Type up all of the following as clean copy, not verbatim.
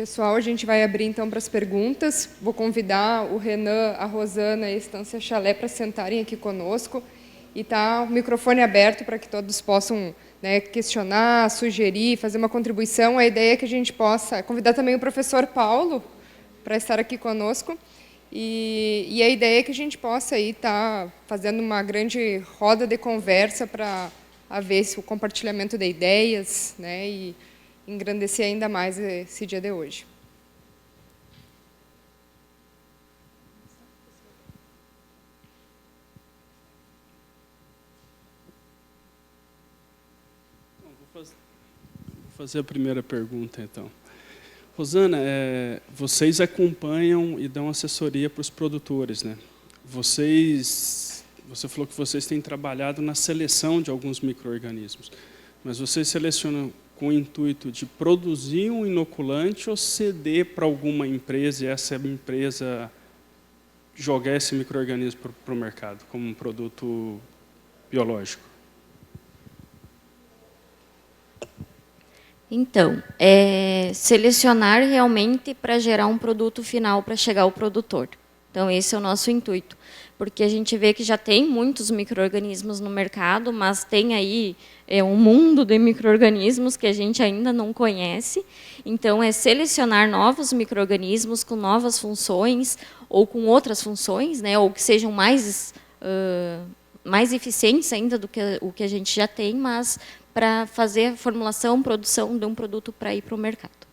Pessoal, a gente vai abrir então para as perguntas. Vou convidar o Renan, a Rosana e a Estância Chalé para sentarem aqui conosco. E tá o microfone aberto para que todos possam, né, questionar, sugerir, fazer uma contribuição. A ideia é que a gente possa convidar também o professor Paulo para estar aqui conosco. E a ideia é que a gente possa estar fazendo uma grande roda de conversa para haver o compartilhamento de ideias, né, e engrandecer ainda mais esse dia de hoje. Vou fazer a primeira pergunta, então. Rosana, vocês acompanham e dão assessoria para os produtores, né? Você falou que vocês têm trabalhado na seleção de alguns micro-organismos, mas vocês selecionam com o intuito de produzir um inoculante ou ceder para alguma empresa e essa empresa jogar esse micro-organismo para o mercado como um produto biológico? Então, selecionar realmente para gerar um produto final para chegar ao produtor. Então, esse é o nosso intuito. Porque a gente vê que já tem muitos micro-organismos no mercado, mas tem aí um mundo de micro-organismos que a gente ainda não conhece. Então, é selecionar novos micro-organismos com novas funções ou com outras funções, né, ou que sejam mais eficientes ainda do que o que a gente já tem, mas para fazer a formulação, produção de um produto para ir para o mercado.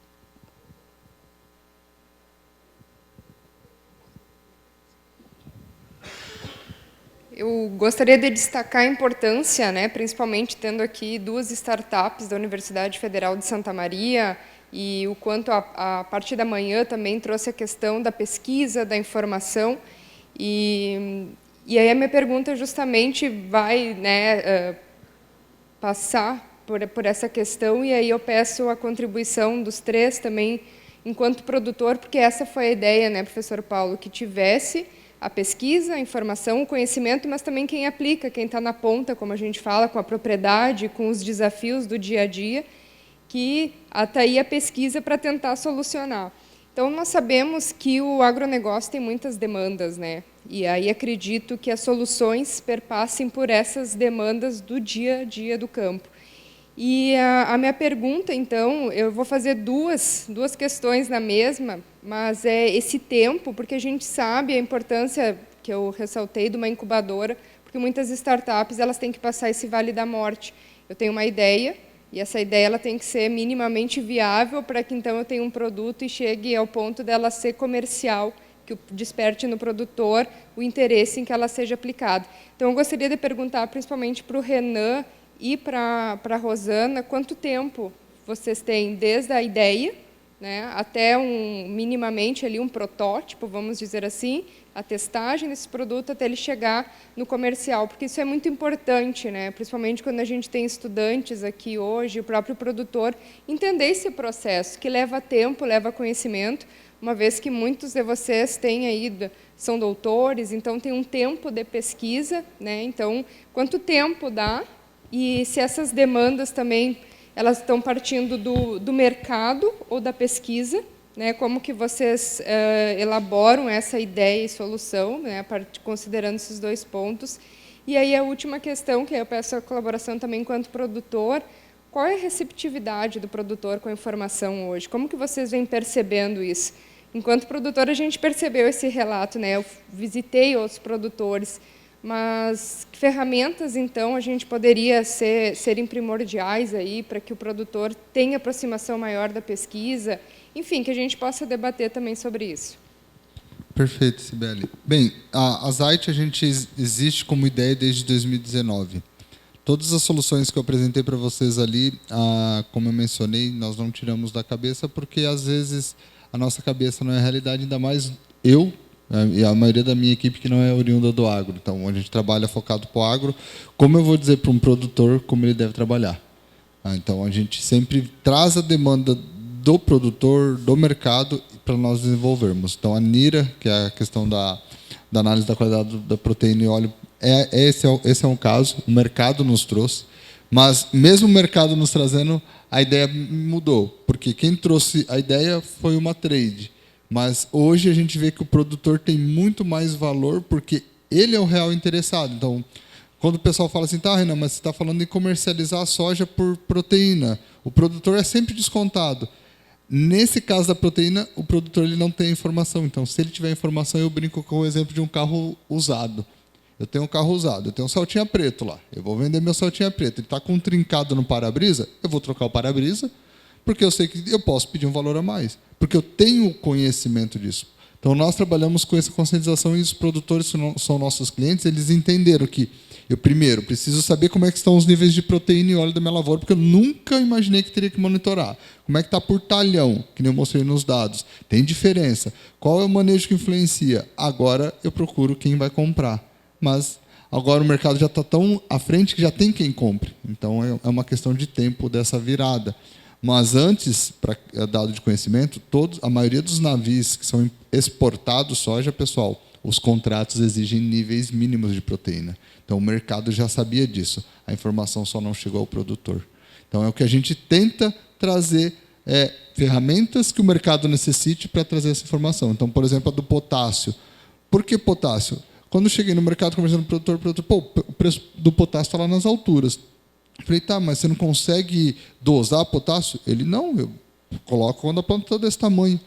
Eu gostaria de destacar a importância, né, principalmente tendo aqui duas startups da Universidade Federal de Santa Maria, e o quanto a partir da manhã também trouxe a questão da pesquisa, da informação. E aí a minha pergunta justamente vai, né, passar por essa questão, e aí eu peço a contribuição dos três também, enquanto produtor, porque essa foi a ideia, né, professor Paulo, que tivesse a pesquisa, a informação, o conhecimento, mas também quem aplica, quem está na ponta, como a gente fala, com a propriedade, com os desafios do dia a dia, que está aí a pesquisa para tentar solucionar. Então, nós sabemos que o agronegócio tem muitas demandas, né? E aí acredito que as soluções perpassem por essas demandas do dia a dia do campo. E a minha pergunta, então, eu vou fazer duas questões na mesma, mas é esse tempo, porque a gente sabe a importância que eu ressaltei de uma incubadora, porque muitas startups elas têm que passar esse vale da morte. Eu tenho uma ideia, e essa ideia ela tem que ser minimamente viável para que, então, eu tenha um produto e chegue ao ponto dela ser comercial, que desperte no produtor o interesse em que ela seja aplicada. Então, eu gostaria de perguntar, principalmente para o Renan e para a Rosana, quanto tempo vocês têm desde a ideia, né, até minimamente ali um protótipo, vamos dizer assim, a testagem desse produto até ele chegar no comercial, porque isso é muito importante, né, principalmente quando a gente tem estudantes aqui hoje, o próprio produtor, entender esse processo, que leva tempo, leva conhecimento, uma vez que muitos de vocês têm aí, são doutores, então tem um tempo de pesquisa, né, então quanto tempo dá, e se essas demandas também elas estão partindo do mercado ou da pesquisa, né? Como que vocês elaboram essa ideia e solução, né? Considerando esses dois pontos. E aí a última questão, que eu peço a colaboração também enquanto produtor, qual é a receptividade do produtor com a informação hoje? Como que vocês vêm percebendo isso? Enquanto produtor, a gente percebeu esse relato, né? Eu visitei outros produtores, mas que ferramentas, então, a gente poderia serem primordiais aí para que o produtor tenha aproximação maior da pesquisa, enfim, que a gente possa debater também sobre isso. Perfeito, Sibeli. Bem, a Zite a gente existe como ideia desde 2019. Todas as soluções que eu apresentei para vocês ali, como eu mencionei, nós não tiramos da cabeça, porque às vezes a nossa cabeça não é a realidade, ainda mais eu, e a maioria da minha equipe que não é oriunda do agro. Então, a gente trabalha focado para o agro. Como eu vou dizer para um produtor como ele deve trabalhar? Então, a gente sempre traz a demanda do produtor, do mercado, para nós desenvolvermos. Então, a NIRA, que é a questão da análise da qualidade da proteína e óleo, esse é um caso, o mercado nos trouxe. Mas, mesmo o mercado nos trazendo, a ideia mudou. Porque porque quem trouxe a ideia foi uma trade. Mas hoje a gente vê que o produtor tem muito mais valor porque ele é o real interessado. Então, quando o pessoal fala assim, tá, Renan, mas você está falando em comercializar a soja por proteína. O produtor é sempre descontado. Nesse caso da proteína, o produtor ele não tem informação. Então, se ele tiver informação, eu brinco com o exemplo de um carro usado. Eu tenho um carro usado, eu tenho um Celtinha preto lá. Eu vou vender meu Celtinha preto. Ele está com um trincado no para-brisa, eu vou trocar o para-brisa, porque eu sei que eu posso pedir um valor a mais. Porque eu tenho conhecimento disso. Então, nós trabalhamos com essa conscientização e os produtores são nossos clientes, eles entenderam que eu, primeiro, preciso saber como é que estão os níveis de proteína e óleo da minha lavoura, porque eu nunca imaginei que teria que monitorar. Como é que está por talhão, que nem eu mostrei nos dados. Tem diferença. Qual é o manejo que influencia? Agora eu procuro quem vai comprar. Mas agora o mercado já está tão à frente que já tem quem compre. Então, é uma questão de tempo dessa virada. Mas antes, para dado de conhecimento, a maioria dos navios que são exportados soja, pessoal, os contratos exigem níveis mínimos de proteína. Então, o mercado já sabia disso. A informação só não chegou ao produtor. Então, é o que a gente tenta trazer ferramentas que o mercado necessite para trazer essa informação. Então, por exemplo, a do potássio. Por que potássio? Quando eu cheguei no mercado conversando com o produtor, o preço do potássio está lá nas alturas. Eu falei, tá, mas você não consegue dosar potássio? Ele, não, eu coloco quando a planta está desse tamanho.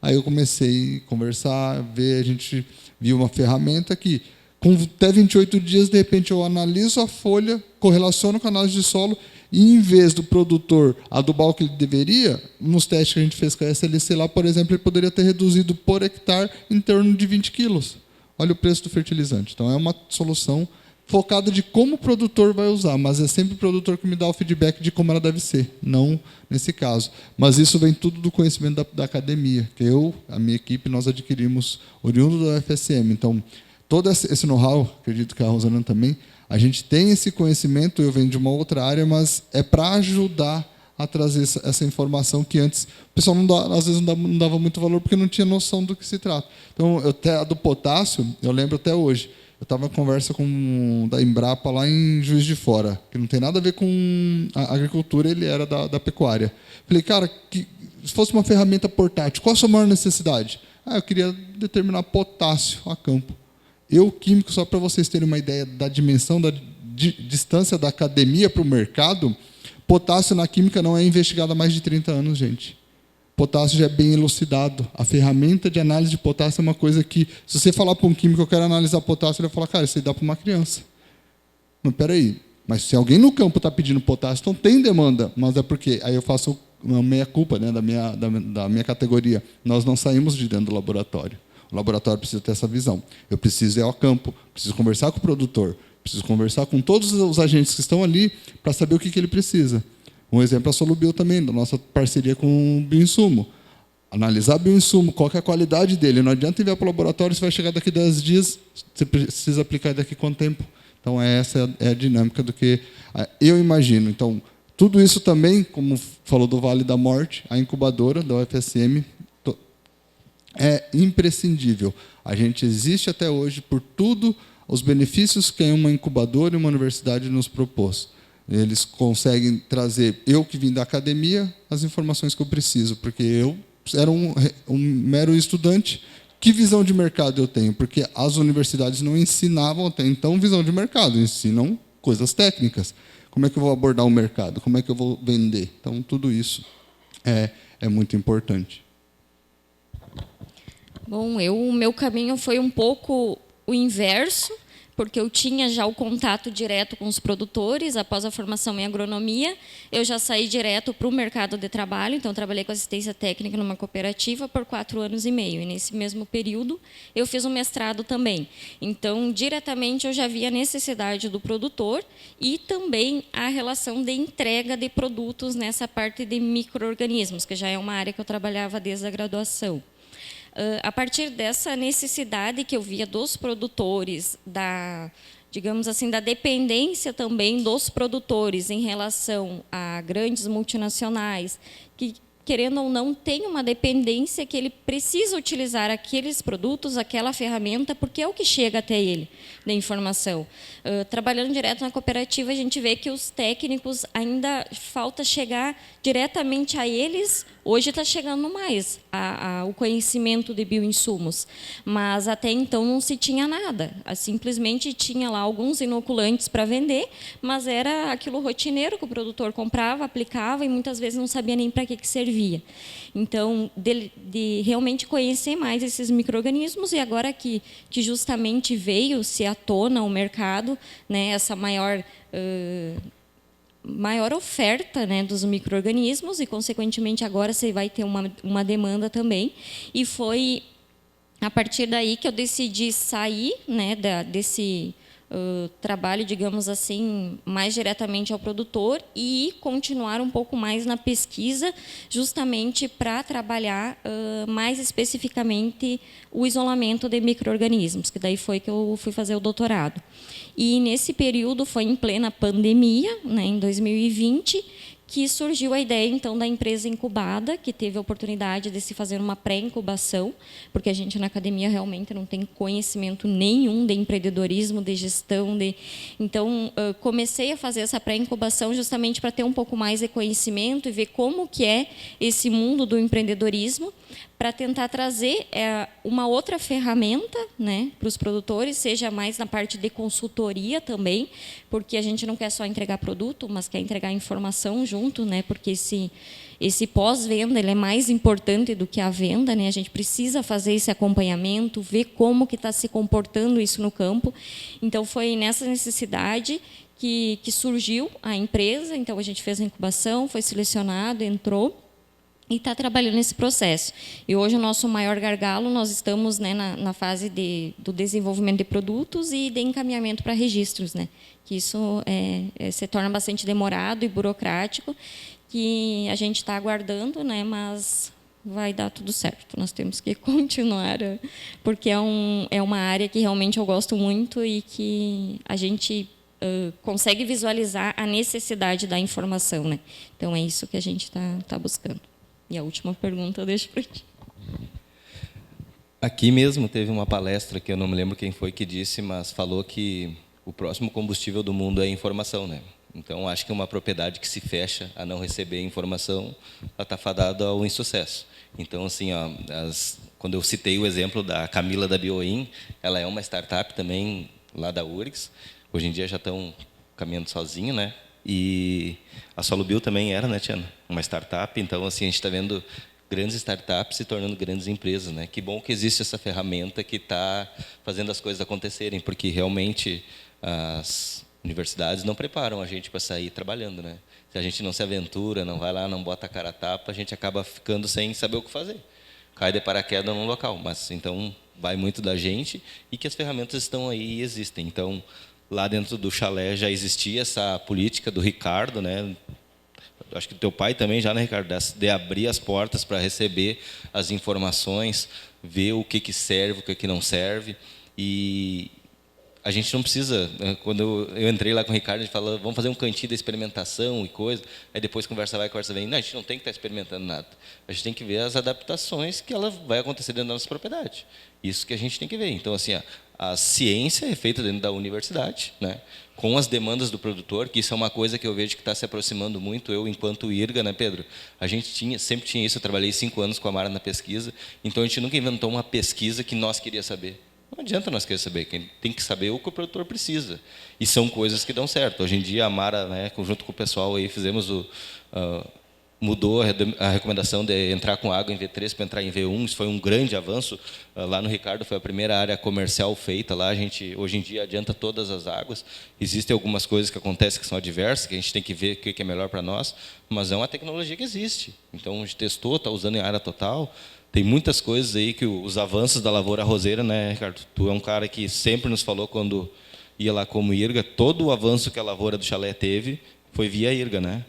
Aí eu comecei a conversar, ver, a gente viu uma ferramenta que, com até 28 dias, de repente, eu analiso a folha, correlaciono com a análise de solo, e em vez do produtor adubar o que ele deveria, nos testes que a gente fez com a SLC lá, por exemplo, ele poderia ter reduzido por hectare em torno de 20 quilos. Olha o preço do fertilizante. Então, é uma solução focada de como o produtor vai usar, mas é sempre o produtor que me dá o feedback de como ela deve ser, não nesse caso. Mas isso vem tudo do conhecimento da academia, que a minha equipe, nós adquirimos oriundo da UFSM. Então, todo esse know-how, acredito que a Rosana também, a gente tem esse conhecimento, eu venho de uma outra área, mas é para ajudar a trazer essa informação que antes o pessoal às vezes não dava muito valor porque não tinha noção do que se trata. Então, a do potássio, eu lembro até hoje, eu estava em conversa com da Embrapa lá em Juiz de Fora, que não tem nada a ver com a agricultura, ele era da pecuária. Falei, cara, se fosse uma ferramenta portátil, qual a sua maior necessidade? Eu queria determinar potássio a campo. Eu, químico, só para vocês terem uma ideia da dimensão, da distância da academia para o mercado, potássio na química não é investigado há mais de 30 anos, gente. Potássio já é bem elucidado. A ferramenta de análise de potássio é uma coisa que, se você falar para um químico, eu quero analisar potássio, ele vai falar, cara, isso aí dá para uma criança. Mas, peraí, mas se alguém no campo está pedindo potássio, então tem demanda. Mas é porque, aí eu faço uma meia-culpa, né, da minha categoria. Nós não saímos de dentro do laboratório. O laboratório precisa ter essa visão. Eu preciso ir ao campo, preciso conversar com o produtor, preciso conversar com todos os agentes que estão ali para saber o que ele precisa. Um exemplo é a Solubil também, da nossa parceria com o bioinsumo. Analisar o bioinsumo, qual que é a qualidade dele. Não adianta enviar para o laboratório, você vai chegar daqui 10 dias, você precisa aplicar daqui quanto tempo. Então, essa é a dinâmica do que eu imagino. Então, tudo isso também, como falou do Vale da Morte, a incubadora da UFSM é imprescindível. A gente existe até hoje por tudo os benefícios que uma incubadora e uma universidade nos propôs. Eles conseguem trazer, eu que vim da academia, as informações que eu preciso, porque eu era um mero estudante. Que visão de mercado eu tenho? Porque as universidades não ensinavam até então visão de mercado, ensinam coisas técnicas. Como é que eu vou abordar o mercado? Como é que eu vou vender? Então, tudo isso é muito importante. Bom, o meu caminho foi um pouco o inverso, porque eu tinha já o contato direto com os produtores. Após a formação em agronomia, eu já saí direto para o mercado de trabalho. Então, trabalhei com assistência técnica numa cooperativa por 4 anos e meio. E, nesse mesmo período, eu fiz um mestrado também. Então, diretamente, eu já via a necessidade do produtor e também a relação de entrega de produtos nessa parte de micro-organismos, que já é uma área que eu trabalhava desde a graduação. A partir dessa necessidade que eu via dos produtores, digamos assim, da dependência também dos produtores em relação a grandes multinacionais, que querendo ou não, tem uma dependência que ele precisa utilizar aqueles produtos, aquela ferramenta, porque é o que chega até ele, da informação. Trabalhando direto na cooperativa, a gente vê que os técnicos ainda falta chegar diretamente a eles. Hoje está chegando mais o conhecimento de bioinsumos, mas até então não se tinha nada. Simplesmente tinha lá alguns inoculantes para vender, mas era aquilo rotineiro que o produtor comprava, aplicava e muitas vezes não sabia nem para que servia. Então, de realmente conhecer mais esses micro-organismos, e agora que justamente veio-se à tona o mercado, né, essa maior oferta, né, dos micro-organismos, e, consequentemente, agora você vai ter uma demanda também. E foi a partir daí que eu decidi sair, né, desse trabalho, digamos assim, mais diretamente ao produtor e continuar um pouco mais na pesquisa, justamente para trabalhar mais especificamente o isolamento de micro-organismos, que daí foi que eu fui fazer o doutorado. E, nesse período, foi em plena pandemia, né, em 2020, que surgiu a ideia, então, da empresa incubada, que teve a oportunidade de se fazer uma pré-incubação, porque a gente, na academia, realmente não tem conhecimento nenhum de empreendedorismo, de gestão. Então, comecei a fazer essa pré-incubação justamente para ter um pouco mais de conhecimento e ver como que é esse mundo do empreendedorismo, para tentar trazer uma outra ferramenta, né, para os produtores, seja mais na parte de consultoria também, porque a gente não quer só entregar produto, mas quer entregar informação junto, né, porque esse pós-venda ele é mais importante do que a venda, né, a gente precisa fazer esse acompanhamento, ver como que está se comportando isso no campo. Então, foi nessa necessidade que surgiu a empresa. Então, a gente fez a incubação, foi selecionado, entrou, e está trabalhando nesse processo. E hoje o nosso maior gargalo, nós estamos, né, na fase do desenvolvimento de produtos e de encaminhamento para registros, né, que isso se torna bastante demorado e burocrático, que a gente está aguardando, né, mas vai dar tudo certo. Nós temos que continuar, porque é uma área que realmente eu gosto muito e que a gente consegue visualizar a necessidade da informação, né. Então, é isso que a gente está buscando. E a última pergunta eu deixo para ti. Aqui mesmo teve uma palestra que eu não me lembro quem foi que disse, mas falou que o próximo combustível do mundo é a informação, né? Então, acho que uma propriedade que se fecha a não receber informação, ela está fadada ao insucesso. Então, assim, quando eu citei o exemplo da Camila da Bioin, ela é uma startup também lá da URGS. Hoje em dia já estão caminhando sozinho, né? E a Solubio também era, né, Tiana? Uma startup. Então, assim, a gente está vendo grandes startups se tornando grandes empresas, né? Que bom que existe essa ferramenta que está fazendo as coisas acontecerem, porque realmente as universidades não preparam a gente para sair trabalhando, né? Se a gente não se aventura, não vai lá, não bota a cara a tapa, a gente acaba ficando sem saber o que fazer. Cai de paraquedas num local. Mas, então, vai muito da gente e que as ferramentas estão aí e existem. Então, lá dentro do chalé já existia essa política do Ricardo, né? Acho que o teu pai também já, né, Ricardo, de abrir as portas para receber as informações, ver o que serve, o que não serve. E a gente não precisa, quando eu entrei lá com o Ricardo, a gente falou, vamos fazer um cantinho de experimentação e coisa, aí depois conversa vai, conversa vem. Não, a gente não tem que estar experimentando nada. A gente tem que ver as adaptações que ela vai acontecer dentro da nossa propriedade. Isso que a gente tem que ver. Então, assim, a ciência é feita dentro da universidade, né, com as demandas do produtor, que isso é uma coisa que eu vejo que está se aproximando muito. Eu, enquanto IRGA, né, Pedro? A gente sempre tinha isso, eu trabalhei 5 anos com a Mara na pesquisa, então a gente nunca inventou uma pesquisa que nós queríamos saber. Não adianta nós querer saber, quem tem que saber o que o produtor precisa. E são coisas que dão certo. Hoje em dia, a Mara, né, junto com o pessoal, aí, fizemos mudou a recomendação de entrar com água em V3 para entrar em V1. Isso foi um grande avanço. Lá no Ricardo foi a primeira área comercial feita. Lá a gente, hoje em dia, adianta todas as águas. Existem algumas coisas que acontecem que são adversas, que a gente tem que ver o que é melhor para nós, mas é uma tecnologia que existe. Então, a gente testou, está usando em área total. Tem muitas coisas aí que os avanços da lavoura arrozeira, né, Ricardo? Tu é um cara que sempre nos falou quando ia lá como IRGA, todo o avanço que a lavoura do chalé teve foi via IRGA, né?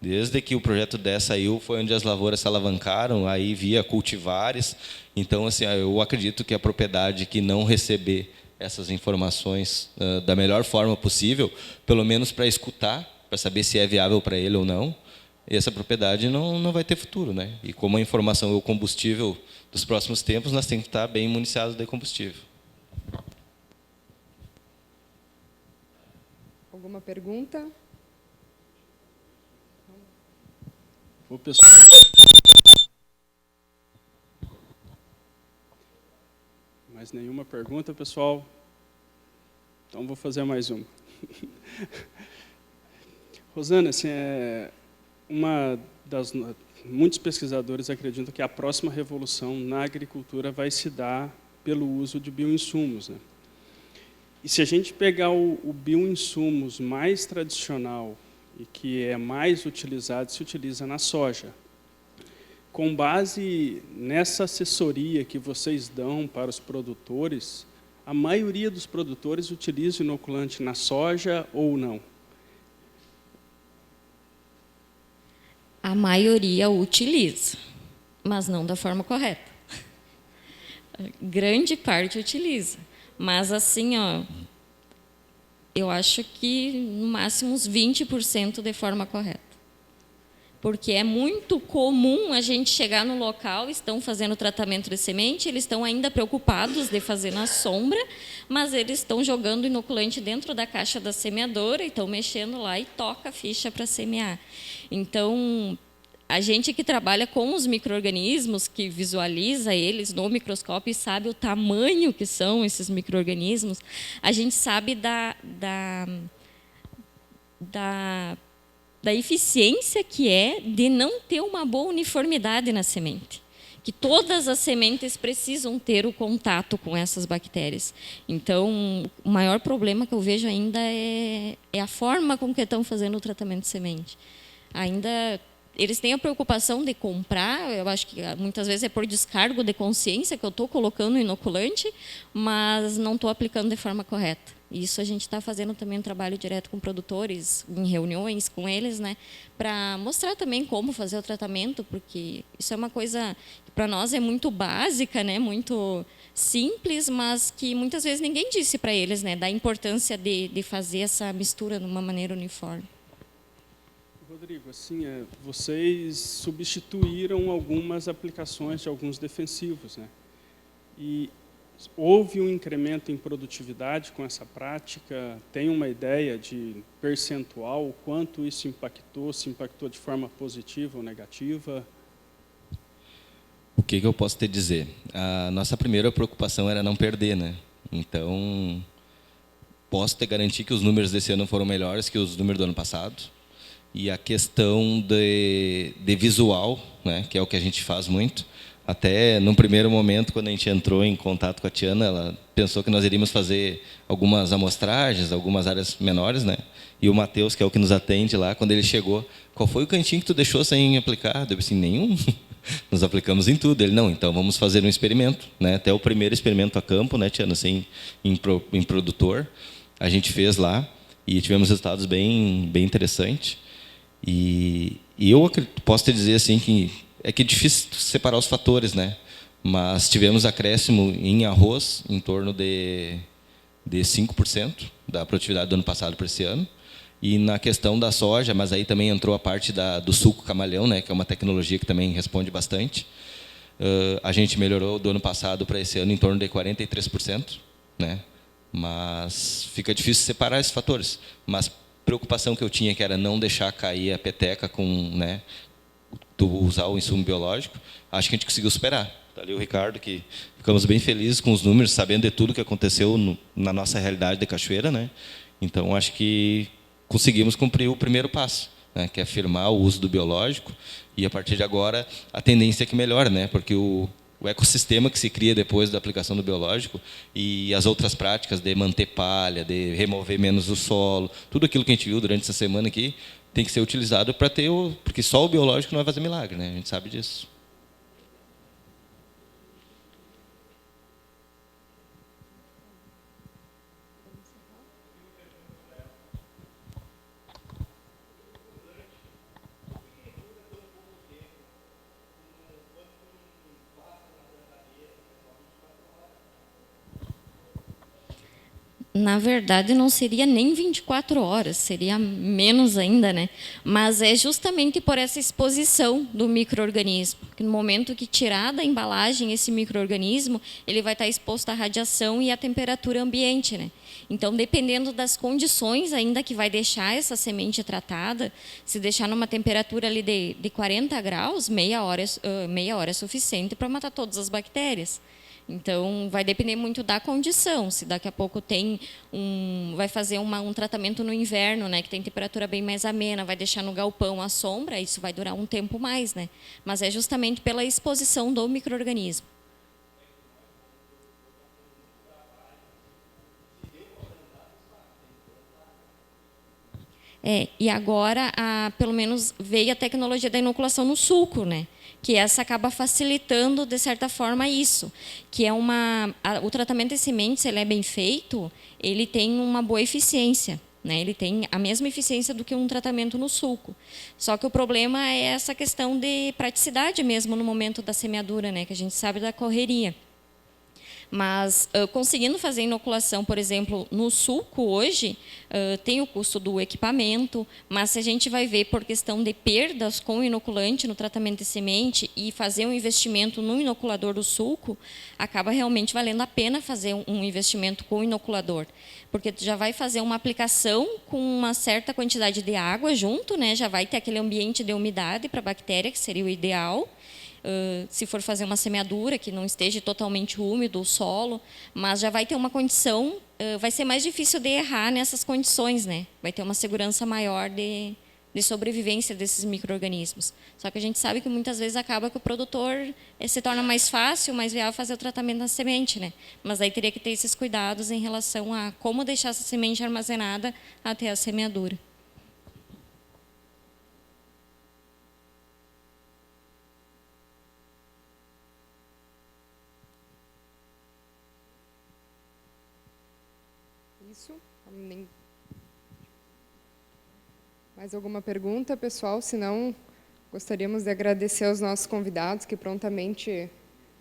Desde que o projeto 10 saiu, foi onde as lavouras se alavancaram, aí via cultivares. Então, assim, eu acredito que a propriedade que não receber essas informações da melhor forma possível, pelo menos para escutar, para saber se é viável para ele ou não, essa propriedade não vai ter futuro, né? E como a informação é o combustível dos próximos tempos, nós temos que estar bem municiados de combustível. Alguma pergunta? Ô, pessoal. Mais nenhuma pergunta, pessoal? Então, vou fazer mais uma. Rosana, assim, muitos pesquisadores acreditam que a próxima revolução na agricultura vai se dar pelo uso de bioinsumos, né? E se a gente pegar o bioinsumos mais tradicional e que é mais utilizado, se utiliza na soja. Com base nessa assessoria que vocês dão para os produtores, a maioria dos produtores utiliza o inoculante na soja ou não? A maioria utiliza, mas não da forma correta. Grande parte utiliza, mas assim, ó, eu acho que no máximo uns 20% de forma correta. Porque é muito comum a gente chegar no local, estão fazendo tratamento de semente, eles estão ainda preocupados de fazer na sombra, mas eles estão jogando inoculante dentro da caixa da semeadora, e estão mexendo lá e toca a ficha para semear. Então, a gente que trabalha com os micro-organismos, que visualiza eles no microscópio e sabe o tamanho que são esses micro-organismos, a gente sabe da eficiência que é de não ter uma boa uniformidade na semente. Que todas as sementes precisam ter o contato com essas bactérias. Então, o maior problema que eu vejo ainda é a forma com que estão fazendo o tratamento de semente. Ainda eles têm a preocupação de comprar, eu acho que muitas vezes é por descargo de consciência que eu estou colocando o inoculante, mas não estou aplicando de forma correta. Isso a gente está fazendo também um trabalho direto com produtores, em reuniões com eles, né, para mostrar também como fazer o tratamento, porque isso é uma coisa que para nós é muito básica, né, muito simples, mas que muitas vezes ninguém disse para eles, né, da importância de fazer essa mistura de uma maneira uniforme. Rodrigo, assim, vocês substituíram algumas aplicações de alguns defensivos, né? E houve um incremento em produtividade com essa prática? Tem uma ideia de percentual, o quanto isso impactou, se impactou de forma positiva ou negativa? O que eu posso te dizer? A nossa primeira preocupação era não perder, né? Então, posso te garantir que os números desse ano foram melhores que os números do ano passado. E a questão de visual, né, que é o que a gente faz muito. Até, num primeiro momento, quando a gente entrou em contato com a Tiana, ela pensou que nós iríamos fazer algumas amostragens, algumas áreas menores, né? E o Matheus, que é o que nos atende lá, quando ele chegou, qual foi o cantinho que tu deixou sem aplicar? Eu disse, nenhum. Nós aplicamos em tudo. Ele, não, então vamos fazer um experimento, né? Até o primeiro experimento a campo, né, Tiana, assim, em produtor, a gente fez lá e tivemos resultados bem interessantes. E eu posso te dizer assim que é difícil separar os fatores, né? Mas tivemos acréscimo em arroz em torno de 5% da produtividade do ano passado para esse ano. E na questão da soja, mas aí também entrou a parte do suco camaleão, né? Que é uma tecnologia que também responde bastante. A gente melhorou do ano passado para esse ano em torno de 43%, né? Mas fica difícil separar esses fatores. Mas preocupação que eu tinha, que era não deixar cair a peteca com, né, usar o insumo biológico, acho que a gente conseguiu superar. Está ali o Ricardo, que ficamos bem felizes com os números, sabendo de tudo que aconteceu na nossa realidade de Cachoeira, né? Então, acho que conseguimos cumprir o primeiro passo, né, que é afirmar o uso do biológico, e a partir de agora a tendência é que melhore, né? Porque o ecossistema que se cria depois da aplicação do biológico e as outras práticas de manter palha, de remover menos o solo, tudo aquilo que a gente viu durante essa semana aqui, tem que ser utilizado para ter porque só o biológico não vai fazer milagre, né? A gente sabe disso. Na verdade, não seria nem 24 horas, seria menos ainda, né? Mas é justamente por essa exposição do micro-organismo, que no momento que tirar da embalagem esse micro-organismo, ele vai estar exposto à radiação e à temperatura ambiente, né? Então, dependendo das condições ainda que vai deixar essa semente tratada, se deixar numa temperatura ali de 40 graus, meia hora é suficiente para matar todas as bactérias. Então, vai depender muito da condição. Se daqui a pouco vai fazer um tratamento no inverno, né, que tem temperatura bem mais amena, vai deixar no galpão à sombra, isso vai durar um tempo mais, né? Mas é justamente pela exposição do micro-organismo. E agora, pelo menos, veio a tecnologia da inoculação no sulco, né? Que essa acaba facilitando, de certa forma, isso. Que é o tratamento de sementes, ele é bem feito, ele tem uma boa eficiência. Né? Ele tem a mesma eficiência do que um tratamento no sulco. Só que o problema é essa questão de praticidade mesmo no momento da semeadura, né? Que a gente sabe da correria. Mas, conseguindo fazer inoculação, por exemplo, no sulco hoje, tem o custo do equipamento, mas se a gente vai ver por questão de perdas com o inoculante no tratamento de semente e fazer um investimento no inoculador do sulco, acaba realmente valendo a pena fazer um investimento com o inoculador. Porque tu já vai fazer uma aplicação com uma certa quantidade de água junto, né? Já vai ter aquele ambiente de umidade para a bactéria, que seria o ideal. Se for fazer uma semeadura que não esteja totalmente úmido o solo, mas já vai ter uma condição, vai ser mais difícil de errar nessas condições, né? Vai ter uma segurança maior de sobrevivência desses micro-organismos. Só que a gente sabe que muitas vezes acaba que o produtor se torna mais fácil, mais viável fazer o tratamento da semente, né? Mas aí teria que ter esses cuidados em relação a como deixar essa semente armazenada até a semeadura. Isso. Mais alguma pergunta, pessoal? Se não, gostaríamos de agradecer aos nossos convidados que prontamente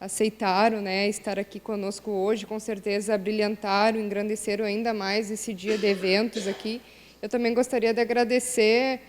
aceitaram, né, estar aqui conosco hoje. Com certeza brilhantaram, engrandeceram ainda mais esse dia de eventos aqui. Eu também gostaria de agradecer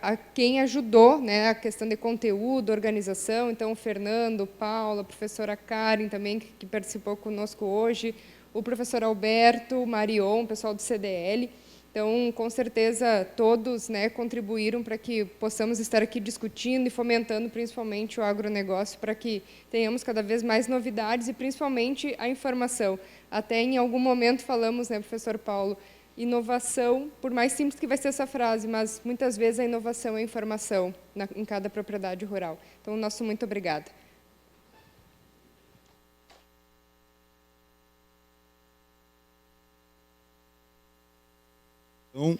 a quem ajudou, né, a questão de conteúdo, organização. Então, o Fernando, Paula, a professora Karen também, que participou conosco hoje, o professor Alberto, Marion, o pessoal do CDL. Então, com certeza, todos, né, contribuíram para que possamos estar aqui discutindo e fomentando principalmente o agronegócio, para que tenhamos cada vez mais novidades e principalmente a informação. Até em algum momento falamos, né, professor Paulo, inovação, por mais simples que vai ser essa frase, mas muitas vezes a inovação é a informação em cada propriedade rural. Então, nosso muito obrigada. Então,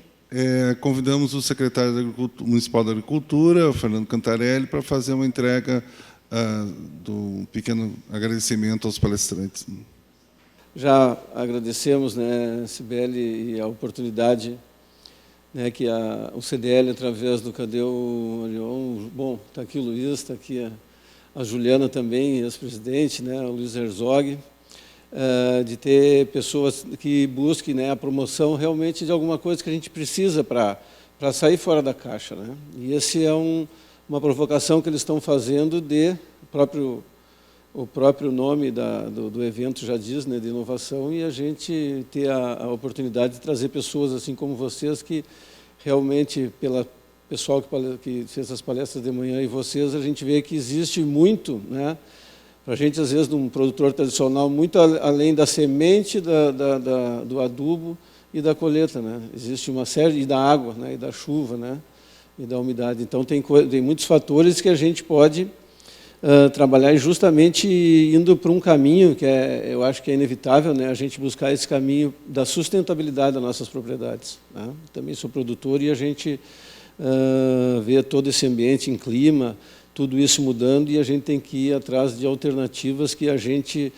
convidamos o secretário municipal da Agricultura, o Fernando Cantarelli, para fazer uma entrega do pequeno agradecimento aos palestrantes. Já agradecemos, né, Cibele, e a oportunidade, né, que o CDL, através do Cadê o Orion, bom, está aqui o Luiz, está aqui a Juliana também, ex-presidente, né, o Luiz Herzog, de ter pessoas que busquem, né, a promoção realmente de alguma coisa que a gente precisa para sair da caixa, né? E esse é uma provocação que eles estão fazendo o próprio nome do evento já diz, né, de inovação, e a gente ter a oportunidade de trazer pessoas assim como vocês, que realmente, pela pessoal que fez as palestras de manhã e vocês, a gente vê que existe muito, né, para a gente, às vezes, de um produtor tradicional, muito além da semente, do adubo e da colheita, né? Existe uma série, e da água, né, e da chuva, né, e da umidade. Então, tem muitos fatores que a gente pode trabalhar justamente indo para um caminho que eu acho que é inevitável, né, a gente buscar esse caminho da sustentabilidade das nossas propriedades, né? Também sou produtor e a gente vê todo esse ambiente em clima, tudo isso mudando, e a gente tem que ir atrás de alternativas que a gente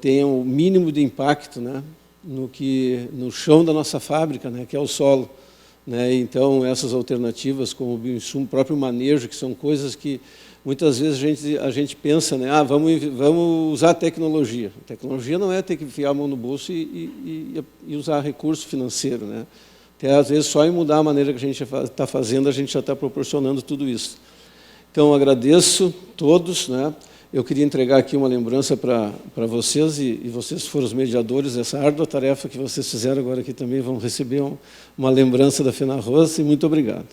tenha o mínimo de impacto, né, no chão da nossa fábrica, né, que é o solo. né? Então, essas alternativas, como o bioinsumo, o próprio manejo, que são coisas que muitas vezes a gente pensa, né? Vamos usar a tecnologia. A tecnologia não é ter que enfiar a mão no bolso e usar recurso financeiro, né? Até, às vezes, só em mudar a maneira que a gente está fazendo, a gente já está proporcionando tudo isso. Então, agradeço todos, né? Eu queria entregar aqui uma lembrança para vocês, e vocês foram os mediadores dessa árdua tarefa que vocês fizeram agora aqui também, vão receber uma lembrança da FENARROSS, e muito obrigado.